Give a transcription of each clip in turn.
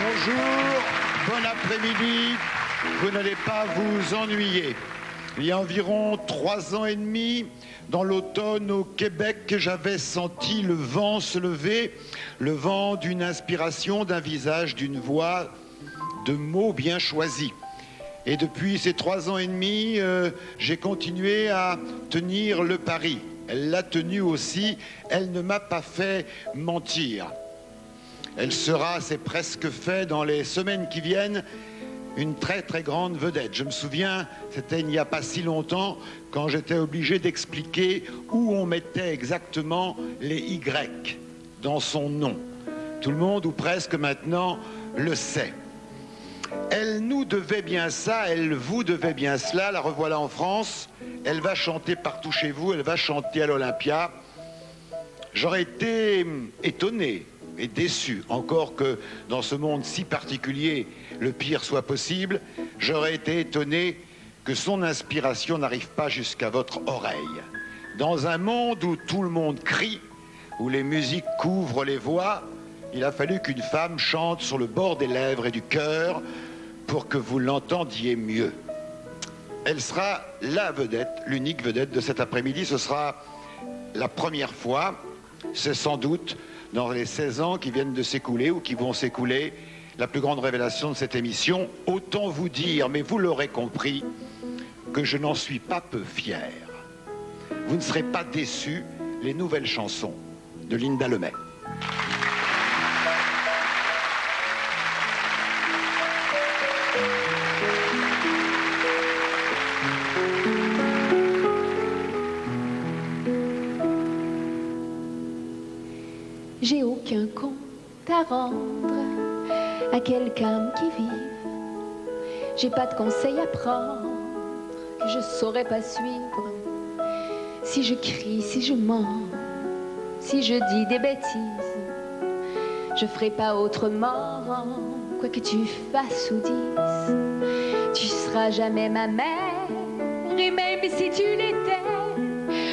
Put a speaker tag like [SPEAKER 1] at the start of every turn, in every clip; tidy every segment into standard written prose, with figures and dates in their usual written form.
[SPEAKER 1] Bonjour, bon après-midi. Vous n'allez pas vous ennuyer. Il y a environ 3 ans et demi, dans l'automne au Québec, j'avais senti le vent se lever, le vent d'une inspiration, d'un visage, d'une voix, de mots bien choisis. Et depuis ces 3 ans et demi, j'ai continué à tenir le pari. Elle l'a tenu aussi, elle ne m'a pas fait mentir. Elle sera, c'est presque fait, dans les semaines qui viennent, une très très grande vedette. Je me souviens, c'était il n'y a pas si longtemps, quand j'étais obligé d'expliquer où on mettait exactement les Y dans son nom. Tout le monde, ou presque maintenant, le sait. Elle nous devait bien ça, elle vous devait bien cela. La revoilà en France. Elle va chanter partout chez vous, elle va chanter à l'Olympia. J'aurais été étonné et déçu, encore que dans ce monde si particulier, le pire soit possible. J'aurais été étonné que son inspiration n'arrive pas jusqu'à votre oreille. Dans un monde où tout le monde crie, où les musiques couvrent les voix, il a fallu qu'une femme chante sur le bord des lèvres et du cœur pour que vous l'entendiez mieux. Elle sera la vedette, l'unique vedette de cet après-midi. Ce sera la première fois, c'est sans doute, dans les 16 ans qui viennent de s'écouler ou qui vont s'écouler, la plus grande révélation de cette émission. Autant vous dire, mais vous l'aurez compris, que je n'en suis pas peu fier. Vous ne serez pas déçus, les nouvelles chansons de Linda Lemay.
[SPEAKER 2] J'ai aucun compte à rendre à quelqu'un qui vive. J'ai pas de conseils à prendre que je saurais pas suivre. Si je crie, si je mens, si je dis des bêtises, je ferai pas autrement, quoi que tu fasses ou dises. Tu seras jamais ma mère, et même si tu l'étais,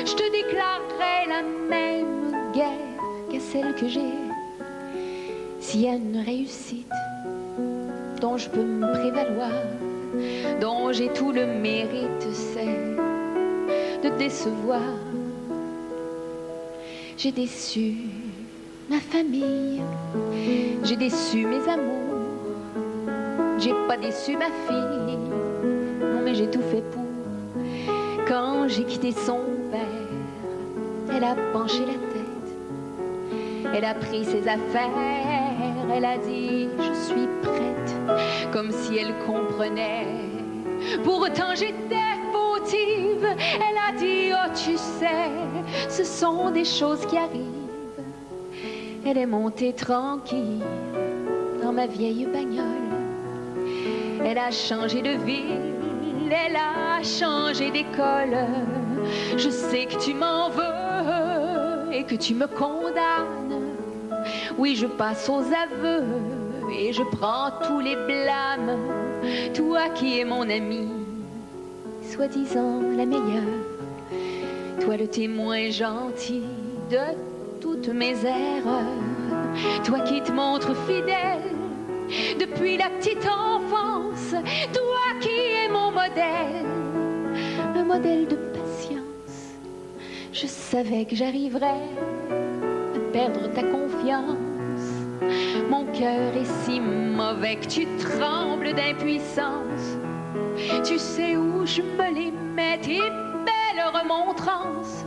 [SPEAKER 2] je te déclarerai la même guerre qu'à celle que j'ai. S'il y a une réussite dont je peux me prévaloir, dont j'ai tout le mérite, c'est de te décevoir. J'ai déçu ma famille, j'ai déçu mes amours, j'ai pas déçu ma fille, non mais j'ai tout fait pour. Quand j'ai quitté son père, elle a penché la tête. Elle a pris ses affaires, elle a dit « je suis prête », comme si elle comprenait. Pourtant j'étais fautive, elle a dit « oh tu sais, ce sont des choses qui arrivent ». Elle est montée tranquille dans ma vieille bagnole. Elle a changé de ville, elle a changé d'école. Je sais que tu m'en veux et que tu me condamnes. Oui, je passe aux aveux et je prends tous les blâmes. Toi qui es mon ami, soi-disant la meilleure, toi le témoin gentil de toutes mes erreurs, toi qui te montres fidèle depuis la petite enfance, toi qui es mon modèle, un modèle de patience. Je savais que j'arriverais à perdre ta confiance. Mon cœur est si mauvais que tu trembles d'impuissance. Tu sais où je me les mets, tes belles remontrances.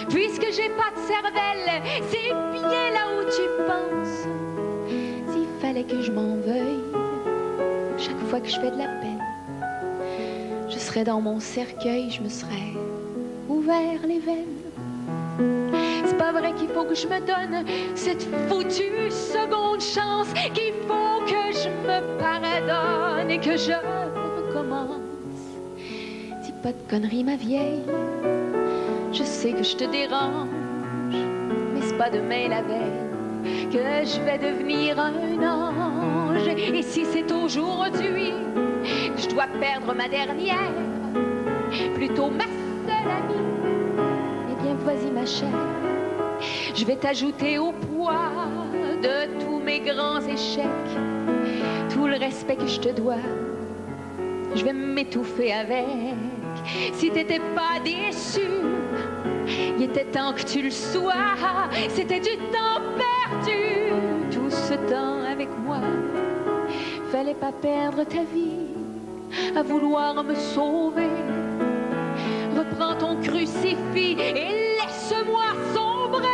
[SPEAKER 2] Puisque j'ai pas de cervelle, c'est bien là où tu penses. S'il fallait que je m'en veuille chaque fois que je fais de la peine, je serais dans mon cercueil, je me serais ouvert les veines. C'est pas vrai qu'il faut que je me donne cette foutue seconde chance, qu'il faut que je me pardonne et que je recommence. Dis pas de conneries ma vieille, je sais que je te dérange, mais c'est pas demain la veille que je vais devenir un ange. Et si c'est aujourd'hui que je dois perdre ma dernière, plutôt ma seule amie, eh bien vas-y ma chère, je vais t'ajouter au poids de tous mes grands échecs. le respect que je te dois, je vais m'étouffer avec. Si t'étais pas déçu, il était temps que tu le sois. C'était du temps perdu, tout ce temps avec moi. Fallait pas perdre ta vie à vouloir me sauver. Reprends ton crucifix et laisse-moi sombrer.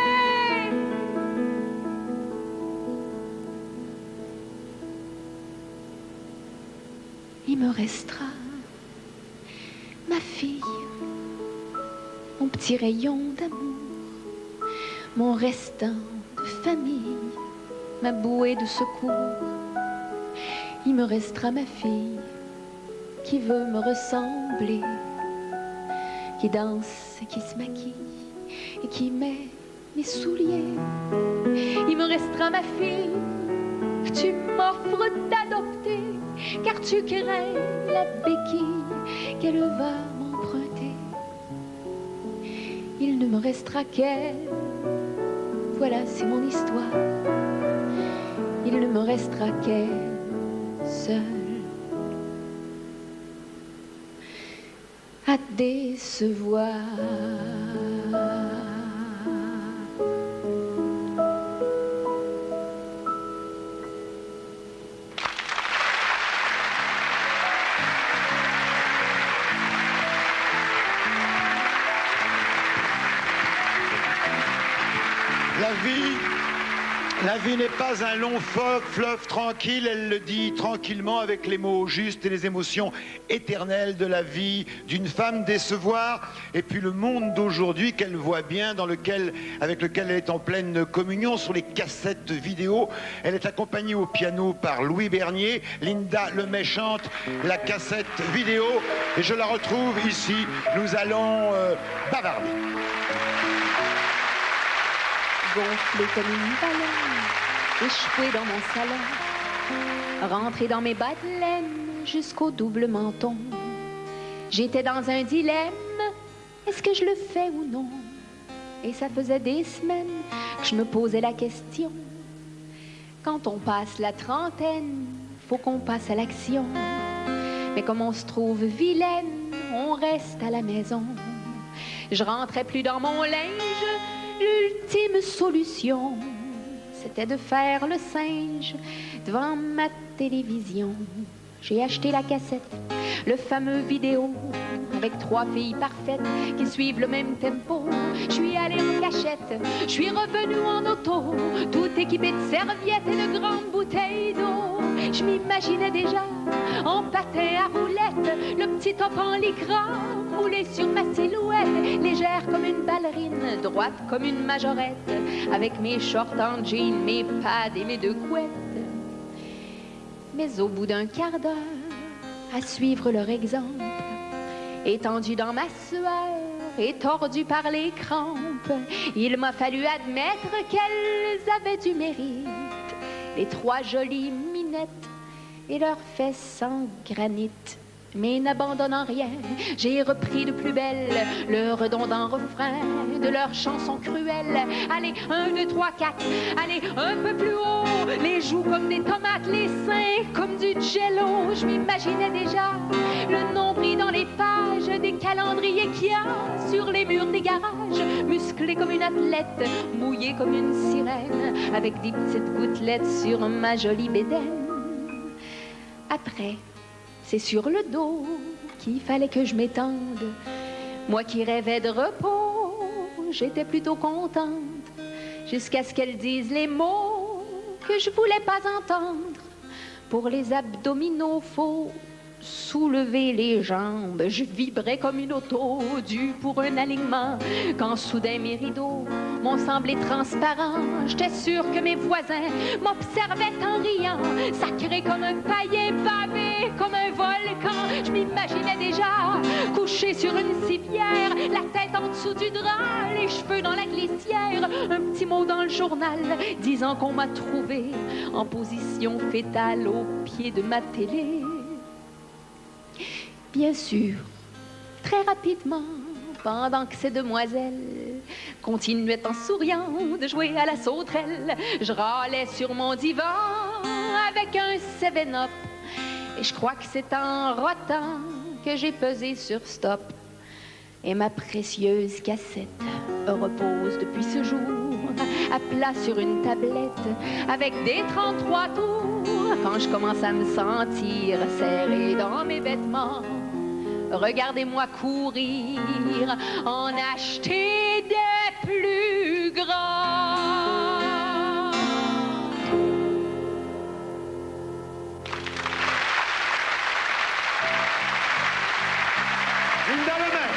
[SPEAKER 2] Il me restera ma fille, mon petit rayon d'amour, mon restant de famille, ma bouée de secours. Il me restera ma fille qui veut me ressembler, qui danse et qui se maquille et qui met mes souliers. Il me restera ma fille que tu m'offres d'adopter, car tu crains la béquille qu'elle va m'emprunter. Il ne me restera qu'elle, voilà c'est mon histoire. Il ne me restera qu'elle seule à décevoir.
[SPEAKER 1] La vie n'est pas un long fleuve tranquille, elle le dit tranquillement avec les mots justes et les émotions éternelles de la vie d'une femme décevoir. Et puis le monde d'aujourd'hui qu'elle voit bien, avec lequel elle est en pleine communion sur les cassettes vidéo. Elle est accompagnée au piano par Louis Bernier, Linda Lemay chante la cassette vidéo et je la retrouve ici. Nous allons bavarder.
[SPEAKER 2] Gonflé comme une baleine, échoué dans mon salon, rentré dans mes bas de laine jusqu'au double menton. J'étais dans un dilemme, est-ce que je le fais ou non? Et ça faisait des semaines que je me posais la question. Quand on passe la trentaine, faut qu'on passe à l'action. Mais comme on se trouve vilaine, on reste à la maison. Je rentrais plus dans mon linge. L'ultime solution, c'était de faire le singe devant ma télévision. J'ai acheté la cassette, le fameux vidéo, avec 3 filles parfaites qui suivent le même tempo. Je suis allée en cachette, je suis revenue en auto, tout équipée de serviettes et de grandes bouteilles d'eau. Je m'imaginais déjà en patin à roulettes, le petit top en lycra moulé sur ma silhouette, légère comme une ballerine, droite comme une majorette, avec mes shorts en jean, mes pads et mes 2 couettes. Mais au bout d'un quart d'heure, à suivre leur exemple, étendue dans ma sueur et tordue par les crampes, il m'a fallu admettre qu'elles avaient du mérite, les 3 jolies minettes et leurs fesses en granit. Mais n'abandonnant rien, j'ai repris de plus belle le redondant refrain de leur chanson cruelle. Allez, 1, 2, 3, 4, allez, un peu plus haut, les joues comme des tomates, les seins comme du jello. Je m'imaginais déjà le nombril dans les pages des calendriers qu'il y a sur les murs des garages, musclé comme une athlète, mouillé comme une sirène, avec des petites gouttelettes sur ma jolie bédaine. Après, c'est sur le dos qu'il fallait que je m'étende. Moi qui rêvais de repos, j'étais plutôt contente, jusqu'à ce qu'elle dise les mots que je voulais pas entendre. Pour les abdominaux, faut soulever les jambes. Je vibrais comme une auto due pour un alignement, quand soudain mes rideaux m'ont semblé transparents. J'étais sûre que mes voisins m'observaient en riant, sacré comme un paillet, bavé comme un volcan. Je m'imaginais déjà couché sur une civière, la tête en dessous du drap, les cheveux dans la glissière, un petit mot dans le journal disant qu'on m'a trouvé en position fétale au pied de ma télé. Bien sûr, très rapidement, pendant que ces demoiselles continuaient en souriant de jouer à la sauterelle, je râlais sur mon divan avec un 7-up Et je crois que c'est en rotant que j'ai pesé sur stop. Et ma précieuse cassette repose depuis ce jour à plat sur une tablette avec des 33 tours. Quand je commence à me sentir serrée dans mes vêtements, regardez-moi courir, en acheter des plus grands.
[SPEAKER 1] Une dans la main.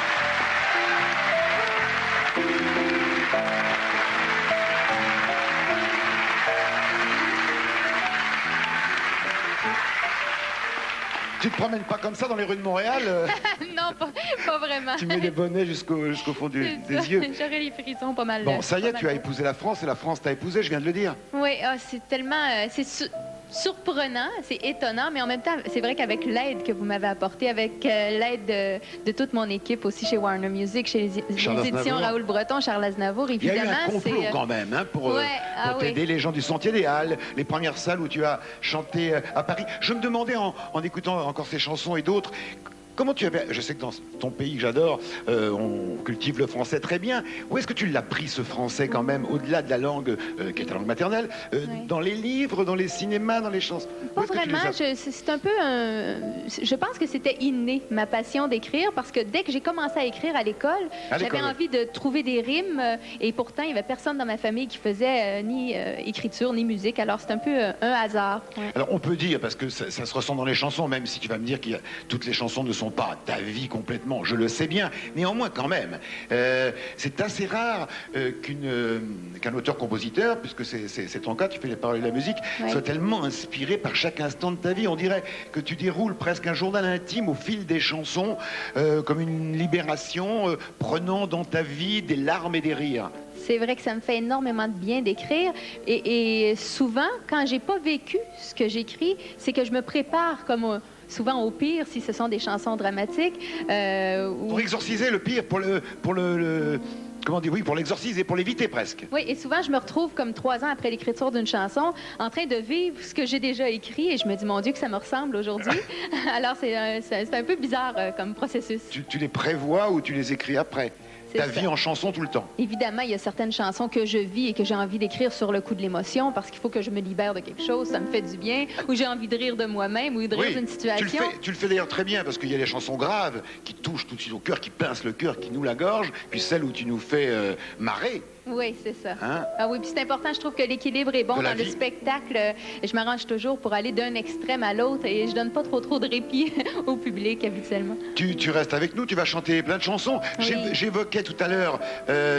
[SPEAKER 1] Tu te promènes pas comme ça dans les rues de Montréal
[SPEAKER 2] Non, pas vraiment.
[SPEAKER 1] Tu mets les bonnets jusqu'au fond des yeux.
[SPEAKER 2] J'aurais les frissons pas mal.
[SPEAKER 1] Bon, ça y est, tu as épousé la France et la France t'a épousé, je viens de le dire.
[SPEAKER 2] Oui, c'est tellement... surprenant, c'est étonnant, mais en même temps, c'est vrai qu'avec l'aide que vous m'avez apportée, avec l'aide de toute mon équipe aussi chez Warner Music, chez les éditions Raoul Breton, Charles Aznavour, évidemment.
[SPEAKER 1] Il y a eu un complot quand même hein, pour t'aider, les gens du Sentier des Halles, les premières salles où tu as chanté à Paris. Je me demandais en écoutant encore ces chansons et d'autres, comment tu avais... Je sais que dans ton pays que j'adore, on cultive le français très bien. Où est-ce que tu l'as pris, ce français, quand même, au-delà de la langue qui est ta langue maternelle, dans les livres, dans les cinémas, dans les chansons?
[SPEAKER 2] Pas vraiment. C'est un peu je pense que c'était inné, ma passion d'écrire, parce que dès que j'ai commencé à écrire à l'école, j'avais envie de trouver des rimes, et pourtant, il n'y avait personne dans ma famille qui faisait ni écriture, ni musique. Alors, c'est un peu un hasard. Ouais.
[SPEAKER 1] Alors, on peut dire, parce que ça se ressent dans les chansons, même si tu vas me dire que toutes les chansons ne sont pas ta vie complètement, je le sais bien, néanmoins quand même, c'est assez rare qu'un auteur-compositeur, puisque c'est ton cas, tu fais les paroles et la musique, soit tellement inspiré par chaque instant de ta vie. On dirait que tu déroules presque un journal intime au fil des chansons, comme une libération, prenant dans ta vie des larmes et des rires.
[SPEAKER 2] C'est vrai que ça me fait énormément de bien d'écrire. Et souvent, quand j'ai pas vécu ce que j'écris, c'est que je me prépare comme... souvent au pire, si ce sont des chansons dramatiques.
[SPEAKER 1] Pour exorciser le pire, comment dire, oui, pour l'exorciser, pour l'éviter presque.
[SPEAKER 2] Oui, et souvent, je me retrouve comme 3 ans après l'écriture d'une chanson, en train de vivre ce que j'ai déjà écrit, et je me dis, mon Dieu, que ça me ressemble aujourd'hui. Alors, c'est un peu bizarre comme processus.
[SPEAKER 1] Tu les prévois ou tu les écris après? Ta vie en chanson tout le temps.
[SPEAKER 2] Évidemment, il y a certaines chansons que je vis et que j'ai envie d'écrire sur le coup de l'émotion parce qu'il faut que je me libère de quelque chose, ça me fait du bien, ou j'ai envie de rire de moi-même ou de rire d'une situation.
[SPEAKER 1] Tu le fais d'ailleurs très bien parce qu'il y a les chansons graves qui touchent tout de suite au cœur, qui pincent le cœur, qui nous la gorge, puis celles où tu nous fais marrer.
[SPEAKER 2] Oui, c'est ça.
[SPEAKER 1] Hein?
[SPEAKER 2] Ah oui, puis c'est important, je trouve que l'équilibre est bon dans le spectacle. Je m'arrange toujours pour aller d'un extrême à l'autre et je donne pas trop de répit au public habituellement.
[SPEAKER 1] Tu restes avec nous, tu vas chanter plein de chansons. Oui. J'évoquais tout à l'heure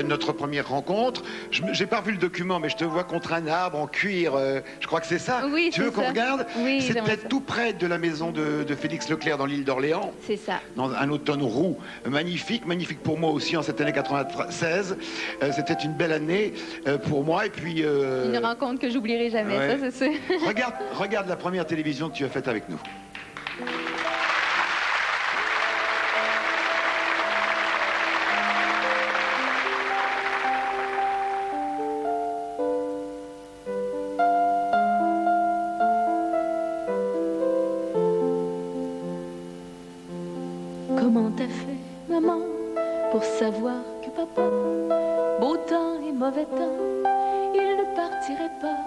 [SPEAKER 1] notre première rencontre. J'ai pas vu le document, mais je te vois contre un arbre en cuir. Je crois que c'est ça.
[SPEAKER 2] Oui,
[SPEAKER 1] tu veux qu'on regarde?
[SPEAKER 2] Oui,
[SPEAKER 1] c'était tout près de la maison de Félix Leclerc dans l'île d'Orléans.
[SPEAKER 2] C'est ça.
[SPEAKER 1] Dans un automne roux. Magnifique, magnifique pour moi aussi en cette année 96. C'était une belle année pour moi. Et puis,
[SPEAKER 2] une rencontre que j'oublierai jamais, ça c'est sûr.
[SPEAKER 1] regarde la première télévision que tu as faite avec nous.
[SPEAKER 2] Comment t'as fait, maman, pour savoir que papa, beau temps et mauvais temps, il ne partirait pas?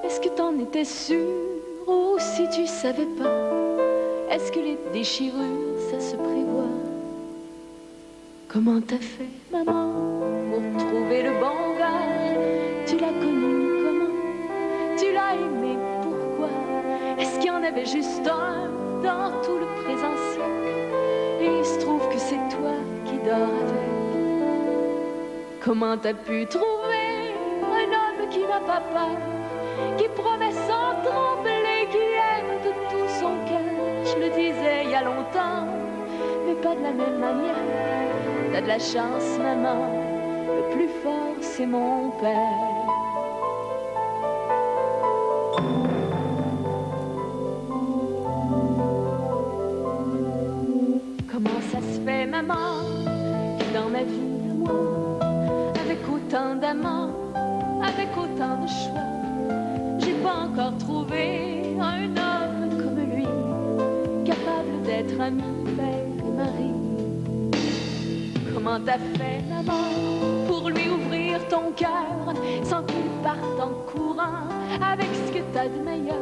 [SPEAKER 2] Est-ce que t'en étais sûre ou si tu savais pas? Est-ce que les déchirures, ça se prévoit? Comment t'as fait, maman, pour trouver le bon gars? Tu l'as connu comment? Tu l'as aimé pourquoi? Est-ce qu'il y en avait juste un dans tout le présent siècle? Et il se trouve que c'est toi qui dors avec. Comment t'as pu trouver un homme qui n'a pas peur, qui promet sans trembler, qui aime de tout son cœur? Je le disais il y a longtemps, mais pas de la même manière. T'as de la chance, maman, le plus fort c'est mon père. Comment ça se fait, maman, que dans ma vie, moi, avec autant d'amants, avec autant de choix, j'ai pas encore trouvé un homme comme lui, notre ami père et mari. Comment t'as fait, maman, pour lui ouvrir ton cœur sans qu'il parte en courant avec ce que t'as de meilleur?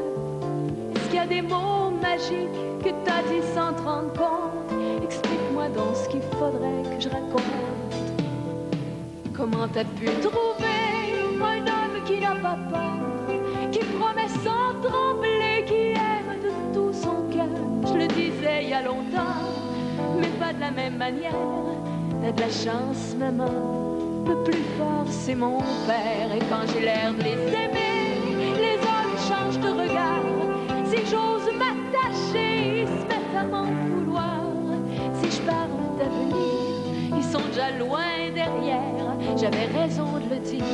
[SPEAKER 2] Est-ce qu'il y a des mots magiques que t'as dit sans te rendre compte? Explique-moi donc ce qu'il faudrait que je raconte. Comment t'as pu trouver un homme qui n'a pas peur, qui promet sans trembler, qui aime de tout son cœur? Je le disais il y a longtemps, mais pas de la même manière. T'as de la chance, maman, le plus fort c'est mon père. Et quand j'ai l'air de les aimer, les hommes changent de regard. Si j'ose m'attacher, ils se mettent à m'en vouloir. Si je parle d'avenir, ils sont déjà loin derrière. J'avais raison de le dire,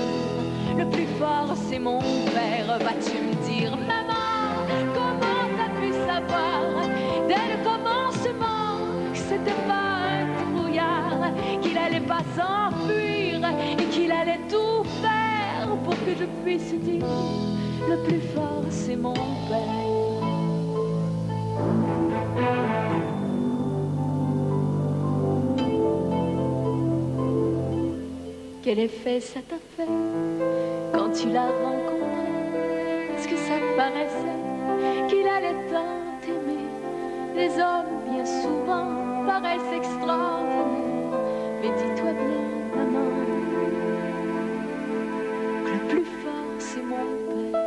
[SPEAKER 2] le plus fort c'est mon père. Vas-tu me dire, maman, comment t'as pu savoir dès le commencement que c'était pas un trouillard, qu'il allait pas s'enfuir et qu'il allait tout faire pour que je puisse dire, le plus fort c'est mon père. Quel effet ça t'a fait quand tu l'as rencontré? Est-ce que ça te paraissait qu'il allait tant t'aimer? Les hommes, bien souvent, paraissent extraordinaires. Mais dis-toi bien, maman, que le plus fort, c'est mon père.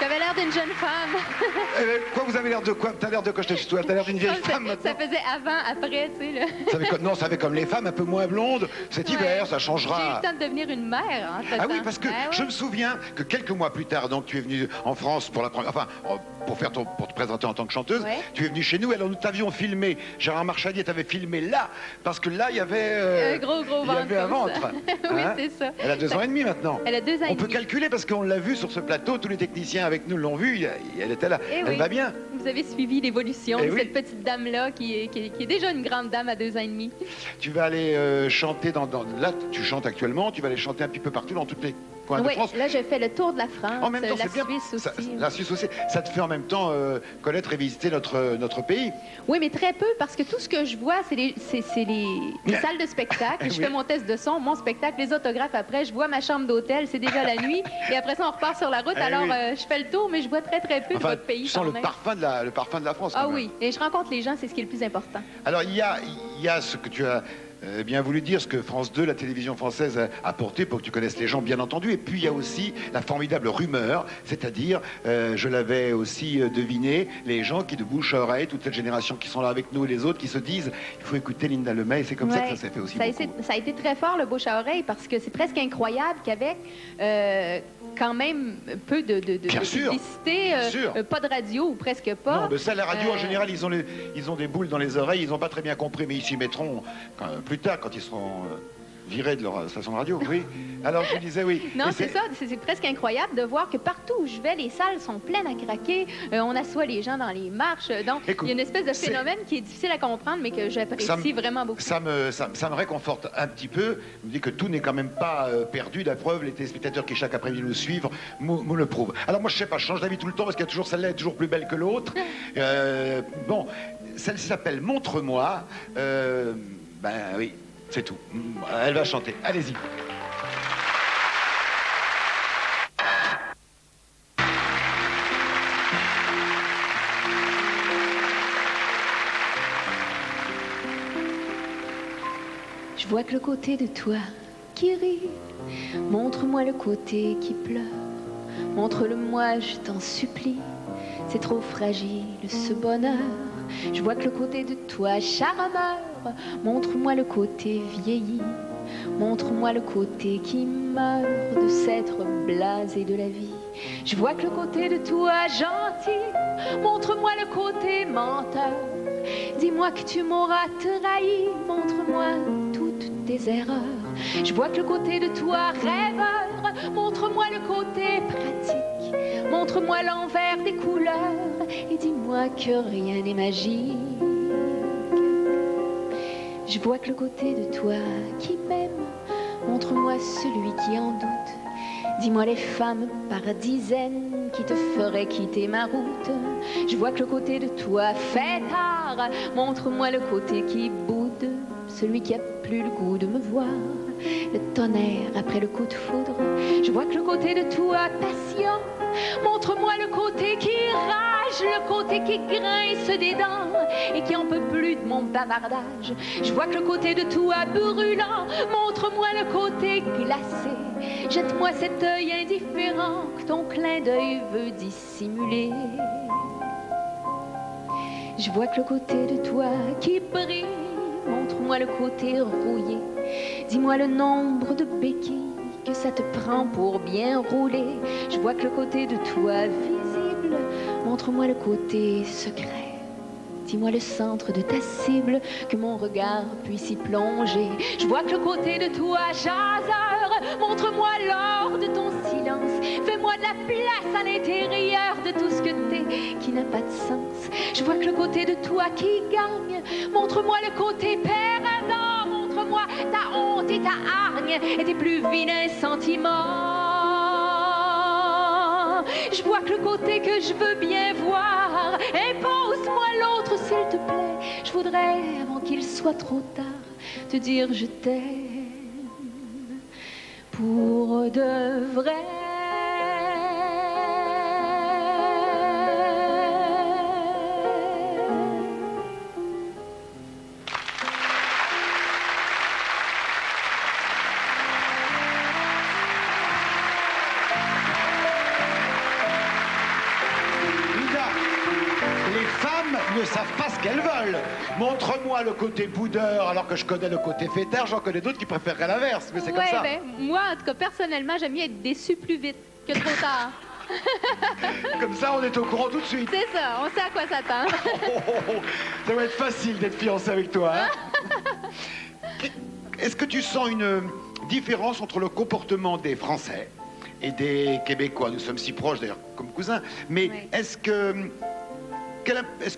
[SPEAKER 2] J'avais l'air d'une jeune femme.
[SPEAKER 1] Quoi, vous avez l'air de quoi? T'as l'air de quoi? Je te tutoie. T'as l'air d'une vieille femme maintenant.
[SPEAKER 2] Ça faisait avant, après, tu sais. Là.
[SPEAKER 1] Non, ça fait comme les femmes, un peu moins blondes. Cet hiver, ça changera.
[SPEAKER 2] J'ai eu le temps de devenir une mère. Hein,
[SPEAKER 1] ah oui, parce que je me souviens que quelques mois plus tard, donc tu es venue en France pour la première, enfin, pour te présenter en tant que chanteuse. Ouais. Tu es venue chez nous. Alors nous t'avions filmé. Gérard Marchalier t'avait filmé là, parce que là il y avait
[SPEAKER 2] un gros ventre.
[SPEAKER 1] Il y avait un ventre.
[SPEAKER 2] Oui, c'est ça.
[SPEAKER 1] Elle a 2 ans et demi maintenant.
[SPEAKER 2] Elle a 2 ans et demi.
[SPEAKER 1] On peut calculer parce qu'on l'a vu sur ce plateau. Tous les techniciens avec nous l'ont vu. Elle était là. Elle va bien.
[SPEAKER 2] Vous avez suivi l'évolution de cette petite dame-là qui est déjà une grande dame à 2 ans et demi.
[SPEAKER 1] Tu vas aller chanter là, tu chantes actuellement. Tu vas aller chanter un petit peu partout dans toutes les coins de France.
[SPEAKER 2] Là, j'ai fait le tour de la France,
[SPEAKER 1] en même temps,
[SPEAKER 2] la Suisse aussi.
[SPEAKER 1] La Suisse aussi. Ça te fait en même temps connaître et visiter notre pays.
[SPEAKER 2] Oui, mais très peu, parce que tout ce que je vois, c'est les salles de spectacle. Je fais mon test de son, mon spectacle, les autographes après. Je vois ma chambre d'hôtel, c'est déjà la nuit. Et après ça, on repart sur la route. Alors, je fais le tour, mais je vois très peu de votre pays.
[SPEAKER 1] Tu sens le parfum de la France.
[SPEAKER 2] Ah oui, et je rencontre les gens, c'est ce qui est le plus important.
[SPEAKER 1] Alors, il y a ce que tu as bien voulu dire, ce que France 2, la télévision française, a apporté pour que tu connaisses les gens, bien entendu. Et puis, il y a aussi la formidable rumeur, c'est-à-dire, je l'avais aussi deviné, les gens qui, de bouche à oreille, toute cette génération qui sont là avec nous et les autres, qui se disent, il faut écouter Linda Lemay, et c'est comme ça que ça s'est fait aussi
[SPEAKER 2] ça a été très fort, le bouche à oreille, parce que c'est presque incroyable qu'avec quand même peu de publicité, pas de radio, ou presque pas.
[SPEAKER 1] Non, mais ça, la radio, en général, ils ont des boules dans les oreilles, ils n'ont pas très bien compris, mais ils s'y mettront plus tard, quand ils seront virés de leur station de radio, oui. Alors, je disais oui.
[SPEAKER 2] Non, c'est ça, c'est presque incroyable de voir que partout où je vais, les salles sont pleines à craquer, on assoit les gens dans les marches, donc il y a une espèce de phénomène qui est difficile à comprendre, mais que j'apprécie vraiment beaucoup.
[SPEAKER 1] Ça me réconforte un petit peu, me dit que tout n'est quand même pas perdu, la preuve, les téléspectateurs qui chaque après-midi nous suivent me le prouvent. Alors moi, je sais pas, je change d'avis tout le temps, parce qu'il y a toujours celle-là est toujours plus belle que l'autre. Bon, celle-ci s'appelle Montre-moi, ben oui, c'est tout. Elle va chanter. Allez-y.
[SPEAKER 2] Je vois que le côté de toi qui rit, montre-moi le côté qui pleure. Montre-le-moi, je t'en supplie. C'est trop fragile ce bonheur. Je vois que le côté de toi charmeur, montre-moi le côté vieilli. Montre-moi le côté qui meurt de s'être blasé de la vie. Je vois que le côté de toi gentil, montre-moi le côté menteur. Dis-moi que tu m'auras trahi, montre-moi toutes tes erreurs. Je vois que le côté de toi rêveur, montre-moi le côté pratique. Montre-moi l'envers des couleurs et dis-moi que rien n'est magique. Je vois que le côté de toi qui m'aime, montre-moi celui qui en doute. Dis-moi les femmes par dizaines qui te feraient quitter ma route. Je vois que le côté de toi fait tard, montre-moi le côté qui boude, celui qui a plus le goût de me voir. Le tonnerre après le coup de foudre. Je vois que le côté de toi patient, montre-moi le côté qui rage, le côté qui grince des dents et qui en peut plus de mon bavardage. Je vois que le côté de toi brûlant, montre-moi le côté glacé. Jette-moi cet œil indifférent que ton clin d'œil veut dissimuler. Je vois que le côté de toi qui brille, montre-moi le côté rouillé. Dis-moi le nombre de béquilles que ça te prend pour bien rouler. Je vois que le côté de toi visible, montre-moi le côté secret. Dis-moi le centre de ta cible, que mon regard puisse y plonger. Je vois que le côté de toi jaseur, montre-moi l'or de ton silence. Fais-moi de la place à l'intérieur de tout ce que t'es qui n'a pas de sens. Je vois que le côté de toi qui gagne, montre-moi le côté perdant. Montre-moi ta honte et ta hargne et tes plus vilains sentiments. Je vois que le côté que je veux bien voir, impose-moi l'autre s'il te plaît. Je voudrais, avant qu'il soit trop tard, te dire je t'aime pour de vrai.
[SPEAKER 1] Ne savent pas ce qu'elles veulent. Montre-moi le côté boudeur alors que je connais le côté fêtard. J'en connais d'autres qui préféreraient l'inverse, mais c'est comme ça.
[SPEAKER 2] Ben, moi, en tout cas, personnellement, j'aime mieux être déçue plus vite que trop tard.
[SPEAKER 1] Comme ça, on est au courant tout de suite.
[SPEAKER 2] C'est ça, on sait à quoi s'attendre.
[SPEAKER 1] Ça va être facile d'être fiancé avec toi. Hein? Est-ce que tu sens une différence entre le comportement des Français et des Québécois? Nous sommes si proches, d'ailleurs, comme cousins. Mais oui. Est-ce qu'il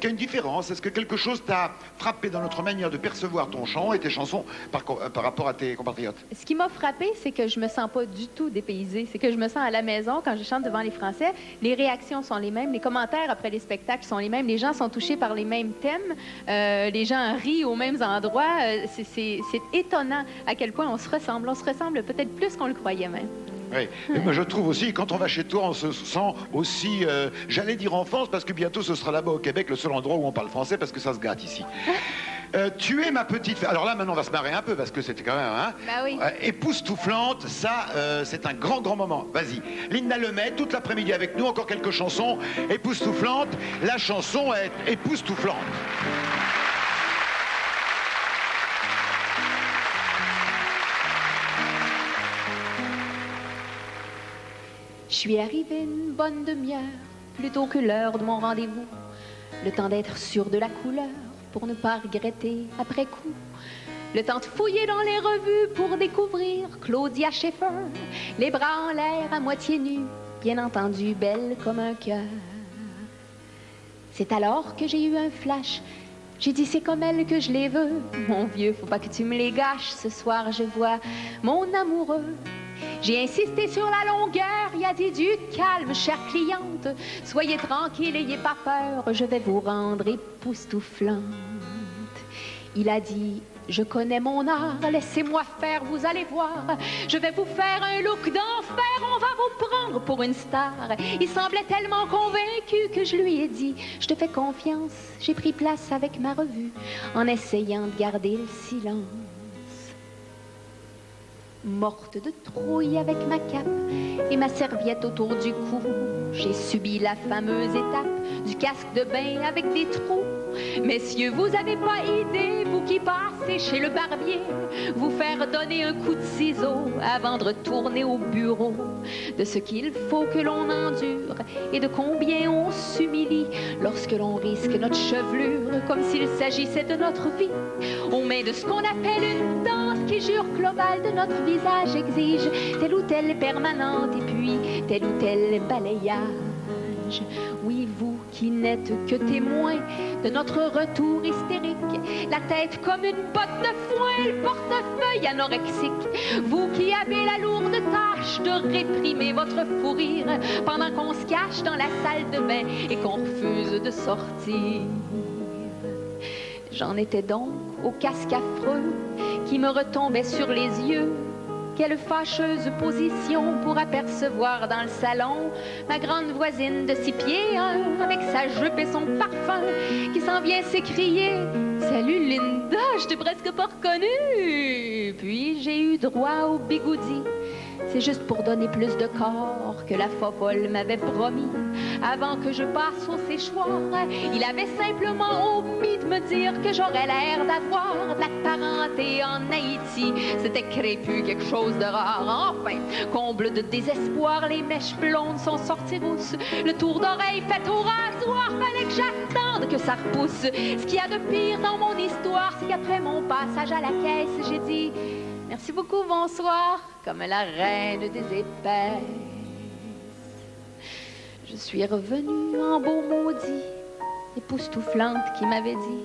[SPEAKER 1] y a une différence? Est-ce que quelque chose t'a frappé dans notre manière de percevoir ton chant et tes chansons par rapport à tes compatriotes?
[SPEAKER 2] Ce qui m'a frappé, c'est que je me sens pas du tout dépaysée. C'est que je me sens à la maison quand je chante devant les Français. Les réactions sont les mêmes. Les commentaires après les spectacles sont les mêmes. Les gens sont touchés par les mêmes thèmes. Les gens rient aux mêmes endroits. C'est étonnant à quel point on se ressemble. On se ressemble peut-être plus qu'on le croyait même.
[SPEAKER 1] Oui, et moi je trouve aussi, quand on va chez toi, on se sent aussi, j'allais dire en France, parce que bientôt ce sera là-bas au Québec le seul endroit où on parle français, parce que ça se gâte ici. Tu es ma petite... Alors là, maintenant, on va se marrer un peu, parce que c'était quand même... Hein,
[SPEAKER 2] bah oui.
[SPEAKER 1] Époustouflante, ça, c'est un grand moment. Vas-y. Linda Lemay, toute l'après-midi avec nous, encore quelques chansons époustouflantes. La chanson est époustouflante.
[SPEAKER 2] Je suis arrivée une bonne demi-heure, plus tôt que l'heure de mon rendez-vous. Le temps d'être sûr de la couleur, pour ne pas regretter après coup. Le temps de fouiller dans les revues pour découvrir Claudia Schiffer. Les bras en l'air à moitié nus, bien entendu belle comme un cœur. C'est alors que j'ai eu un flash. J'ai dit c'est comme elle que je les veux. Mon vieux, faut pas que tu me les gâches. Ce soir je vois mon amoureux. J'ai insisté sur la longueur, il a dit du calme, chère cliente. Soyez tranquille, ayez pas peur, je vais vous rendre époustouflante. Il a dit, je connais mon art, laissez-moi faire, vous allez voir. Je vais vous faire un look d'enfer, on va vous prendre pour une star. Il semblait tellement convaincu que je lui ai dit, je te fais confiance. J'ai pris place avec ma revue, en essayant de garder le silence. Morte de trouille avec ma cape et ma serviette autour du cou, j'ai subi la fameuse étape du casque de bain avec des trous. Messieurs, vous avez pas idée, vous qui passez chez le barbier, vous faire donner un coup de ciseau avant de retourner au bureau, de ce qu'il faut que l'on endure et de combien on s'humilie lorsque l'on risque notre chevelure comme s'il s'agissait de notre vie, aux mains de ce qu'on appelle une danse qui jure que l'ovale de notre visage exige telle ou telle permanente et puis tel ou tel balayage. Oui, vous qui n'êtes que témoin de notre retour hystérique, la tête comme une botte de foin, le portefeuille anorexique, vous qui avez la lourde tâche de réprimer votre fou rire pendant qu'on se cache dans la salle de bain et qu'on refuse de sortir. J'en étais donc au casque affreux qui me retombait sur les yeux. Quelle fâcheuse position pour apercevoir dans le salon ma grande voisine de 6 pieds 1 avec sa jupe et son parfum qui s'en vient s'écrier « Salut Linda, je t'ai presque pas reconnue !» Puis j'ai eu droit au bigoudi. C'est juste pour donner plus de corps que la fofolle m'avait promis. Avant que je passe au séchoir, il avait simplement omis de me dire que j'aurais l'air d'avoir de la parenté en Haïti. C'était crépus, quelque chose de rare. Enfin, comble de désespoir, les mèches blondes sont sorties rousses. Le tour d'oreille fait au rasoir, fallait que j'attende que ça repousse. Ce qu'il y a de pire dans mon histoire, c'est qu'après mon passage à la caisse, j'ai dit « Merci beaucoup, bonsoir », comme la reine des épaisses. Je suis revenue en beau maudit, époustouflante qui m'avait dit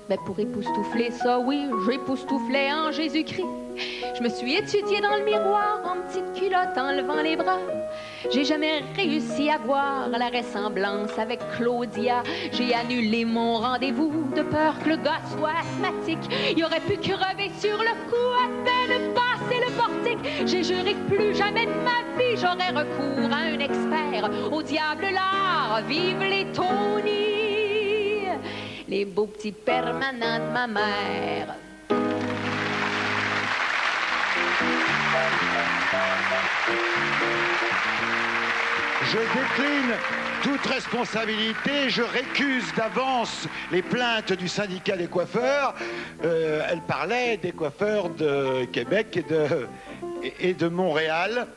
[SPEAKER 2] ben pour époustoufler ça, oui, j'époustouflais en Jésus-Christ. Je me suis étudiée dans le miroir en petite culotte en levant les bras. J'ai jamais réussi à voir la ressemblance avec Claudia. J'ai annulé mon rendez-vous de peur que le gars soit asthmatique. Il aurait pu crever sur le coup à peine passer le portique. J'ai juré que plus jamais de ma vie j'aurais recours à un expert. Au diable l'art, vive les Tony, les beaux petits permanents de ma mère.
[SPEAKER 1] Je décline toute responsabilité, je récuse d'avance les plaintes du syndicat des coiffeurs. Elle parlait des coiffeurs de Québec et de Montréal.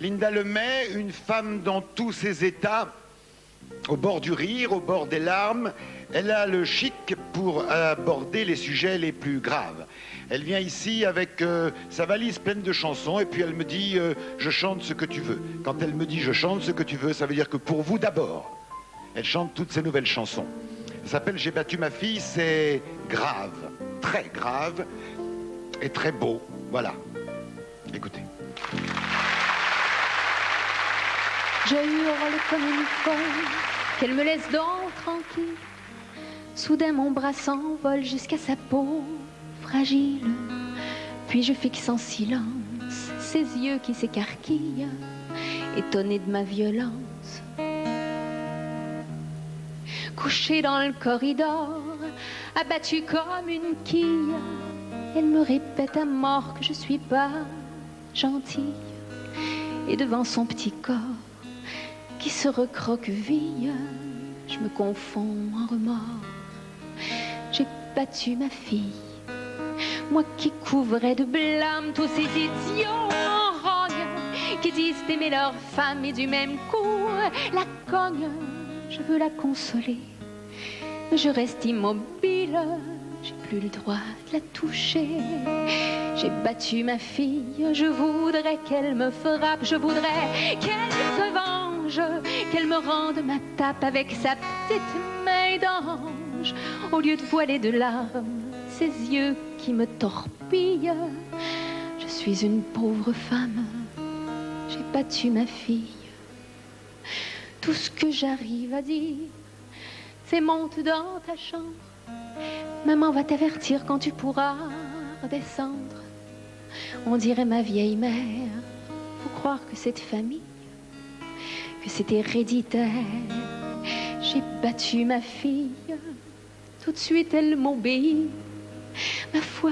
[SPEAKER 1] Linda Lemay, une femme dans tous ses états, au bord du rire, au bord des larmes, elle a le chic pour aborder les sujets les plus graves. Elle vient ici avec sa valise pleine de chansons et puis elle me dit je chante ce que tu veux. Quand elle me dit je chante ce que tu veux, ça veut dire que pour vous d'abord. Elle chante toutes ses nouvelles chansons. Ça s'appelle J'ai battu ma fille, c'est grave, très grave et très beau. Voilà. Écoutez.
[SPEAKER 2] Je hurle comme une folle, qu'elle me laisse donc tranquille. Soudain mon bras s'envole jusqu'à sa peau fragile. Puis je fixe en silence ses yeux qui s'écarquillent, étonnés de ma violence. Couchée dans le corridor, abattue comme une quille, elle me répète à mort que je suis pas gentille. Et devant son petit corps qui se recroqueville, je me confonds en remords. J'ai battu ma fille, moi qui couvrais de blâme tous ces idiots en rogne qui disent aimer leur femme et du même coup la cogne. Je veux la consoler, mais je reste immobile, j'ai plus le droit de la toucher. J'ai battu ma fille, je voudrais qu'elle me frappe, je voudrais qu'elle se venge, qu'elle me rende ma tape avec sa petite main d'ange. Au lieu de voiler de larmes ses yeux qui me torpillent, je suis une pauvre femme, j'ai battu ma fille. Tout ce que j'arrive à dire, c'est monte dans ta chambre. Maman va t'avertir quand tu pourras redescendre. On dirait ma vieille mère, faut croire que cette famille, que c'est héréditaire. J'ai battu ma fille, tout de suite elle m'obéit. Ma foi,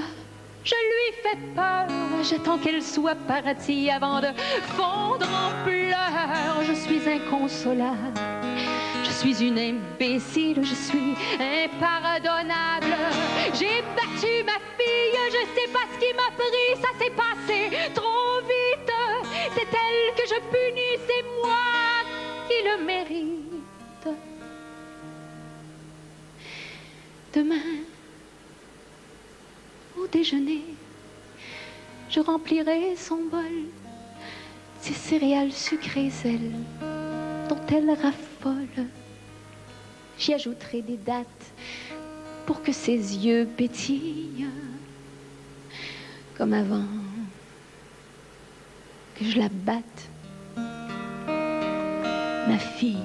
[SPEAKER 2] je lui fais peur, j'attends qu'elle soit partie avant de fondre en pleurs. Je suis inconsolable, je suis une imbécile, je suis impardonnable. J'ai battu ma fille, je sais pas ce qui m'a pris, ça s'est passé trop vite. C'est elle que je punis, c'est moi qui le mérite. Demain, au déjeuner, je remplirai son bol, ces céréales sucrées, celles dont elle raffole. J'y ajouterai des dattes pour que ses yeux pétillent comme avant que je la batte, ma fille.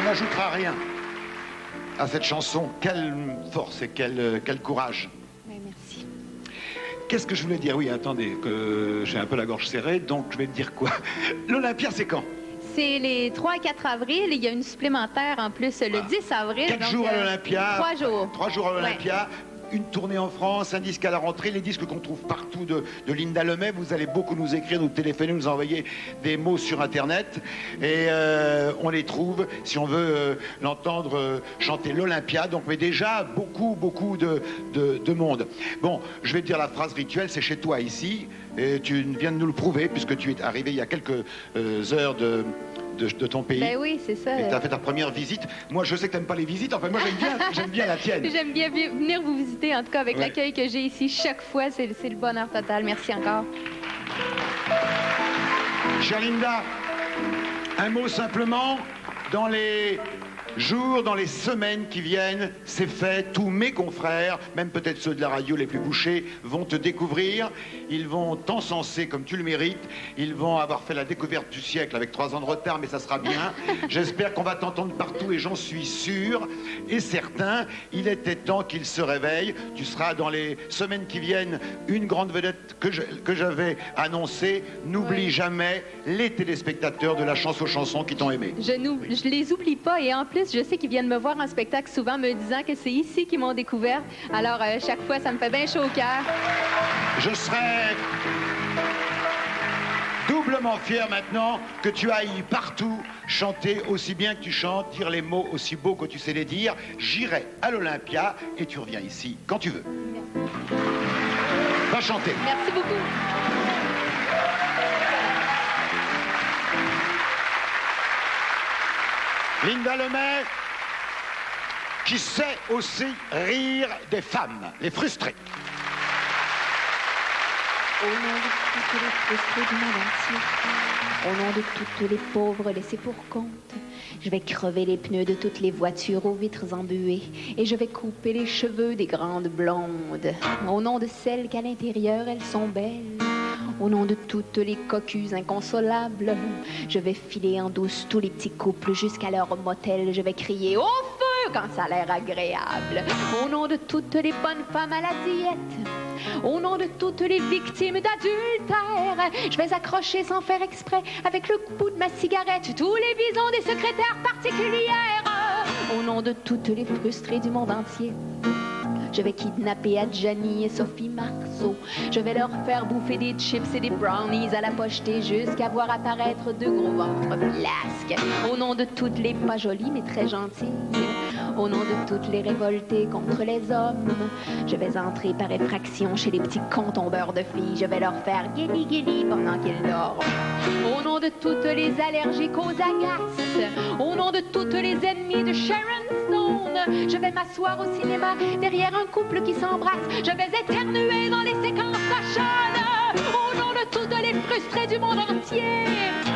[SPEAKER 1] On n'ajoutera rien à cette chanson. Quelle force et quel courage.
[SPEAKER 2] Oui, merci.
[SPEAKER 1] Qu'est-ce que je voulais dire? Oui, attendez, que j'ai un peu la gorge serrée, donc je vais te dire quoi? L'Olympia, c'est quand?
[SPEAKER 2] C'est les 3 et 4 avril. Il y a une supplémentaire en plus le 10 avril.
[SPEAKER 1] 4 jours à l'Olympia.
[SPEAKER 2] 3 jours.
[SPEAKER 1] 3 jours à l'Olympia. Ouais. Une tournée en France, un disque à la rentrée, les disques qu'on trouve partout de Linda Lemay. Vous allez beaucoup nous écrire, nous téléphoner, nous envoyer des mots sur Internet. Et on les trouve si on veut l'entendre chanter l'Olympia. Donc, mais déjà, beaucoup de monde. Bon, je vais te dire la phrase rituelle, c'est chez toi ici. Et tu viens de nous le prouver, puisque tu es arrivé il y a quelques heures de ton pays.
[SPEAKER 2] Ben oui, c'est ça.
[SPEAKER 1] Et tu as fait ta première visite. Moi, je sais que tu n'aimes pas les visites. Enfin, moi, j'aime bien la tienne.
[SPEAKER 2] J'aime bien venir vous visiter, en tout cas, avec l'accueil que j'ai ici. Chaque fois, c'est le bonheur total. Merci encore.
[SPEAKER 1] Chère Linda, un mot simplement. Dans les jours, dans les semaines qui viennent, c'est fait. Tous mes confrères, même peut-être ceux de la radio les plus bouchés, vont te découvrir. Ils vont t'encenser comme tu le mérites. Ils vont avoir fait la découverte du siècle avec 3 ans de retard, mais ça sera bien. J'espère qu'on va t'entendre partout et j'en suis sûr et certain. Il était temps qu'il se réveille. Tu seras dans les semaines qui viennent une grande vedette que j'avais annoncée. N'oublie jamais les téléspectateurs de la chance aux chansons qui t'ont aimé.
[SPEAKER 2] Je les oublie pas et en plus, je sais qu'ils viennent me voir en spectacle souvent me disant que c'est ici qu'ils m'ont découvert. Alors, chaque fois, ça me fait bien chaud au cœur.
[SPEAKER 1] Je serai doublement fier maintenant que tu ailles partout chanter aussi bien que tu chantes, dire les mots aussi beaux que tu sais les dire. J'irai à l'Olympia et tu reviens ici quand tu veux.
[SPEAKER 2] Merci.
[SPEAKER 1] Va chanter.
[SPEAKER 2] Merci beaucoup.
[SPEAKER 1] Linda Lemay, qui sait aussi rire des femmes, les frustrées.
[SPEAKER 2] Au nom de toutes les frustrées du monde entier, au nom de toutes les pauvres laissées pour compte, je vais crever les pneus de toutes les voitures aux vitres embuées et je vais couper les cheveux des grandes blondes. Au nom de celles qu'à l'intérieur elles sont belles, au nom de toutes les cocus inconsolables, je vais filer en douce tous les petits couples jusqu'à leur motel. Je vais crier au feu quand ça a l'air agréable. Au nom de toutes les bonnes femmes à la diète, au nom de toutes les victimes d'adultère, je vais accrocher sans faire exprès avec le bout de ma cigarette tous les visons des secrétaires particulières. Au nom de toutes les frustrées du monde entier, je vais kidnapper Adjani et Sophie Marceau. Je vais leur faire bouffer des chips et des brownies à la pochetée jusqu'à voir apparaître de gros ventres flasques. Au nom de toutes les pas jolies mais très gentilles, au nom de toutes les révoltées contre les hommes, je vais entrer par effraction chez les petits cons tombeurs de filles. Je vais leur faire guéli pendant qu'ils dorment. Au nom de toutes les allergiques aux agaces, au nom de toutes les ennemies de Sharon Stone, je vais m'asseoir au cinéma derrière un couple qui s'embrasse. Je vais éternuer dans les séquences cochonnes. Au nom de toutes les frustrées du monde entier,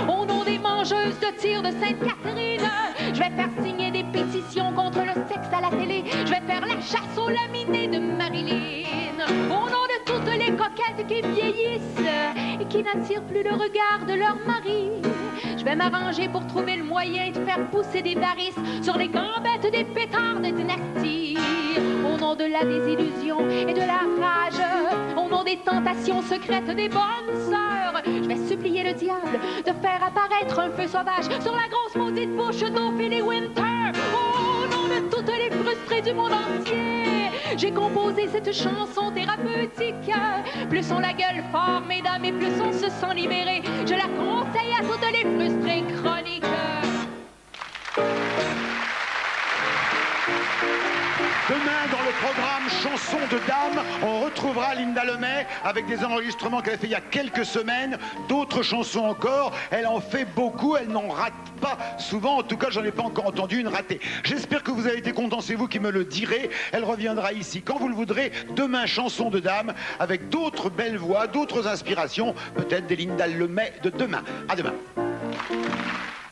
[SPEAKER 2] au nom des mangeuses de tir de Sainte-Catherine, je vais faire signer des pétitions contre le sexe à la télé. Je vais faire la chasse aux laminés de Marilyn. Au nom de toutes les coquettes qui vieillissent et qui n'attirent plus le regard de leur mari, je vais m'arranger pour trouver le moyen de faire pousser des varices sur les gambettes des pétards de dynastie. Au nom de la désillusion et de la rage, au moment des tentations secrètes des bonnes sœurs. Je vais supplier le diable de faire apparaître un feu sauvage sur la grosse maudite bouche d'Ophélie Winter. Au nom de toutes les frustrées du monde entier, j'ai composé cette chanson thérapeutique. Plus on la gueule fort, mesdames, et plus on se sent libéré. Je la conseille à toutes les frustrées chroniques.
[SPEAKER 1] Demain, dans le programme Chansons de Dames, on retrouvera Linda Lemay avec des enregistrements qu'elle a fait il y a quelques semaines, d'autres chansons encore. Elle en fait beaucoup, elle n'en rate pas souvent. En tout cas, j'en ai pas encore entendu une ratée. J'espère que vous avez été contents, c'est vous qui me le direz. Elle reviendra ici quand vous le voudrez. Demain, Chansons de Dames, avec d'autres belles voix, d'autres inspirations, peut-être des Linda Lemay de demain. À demain.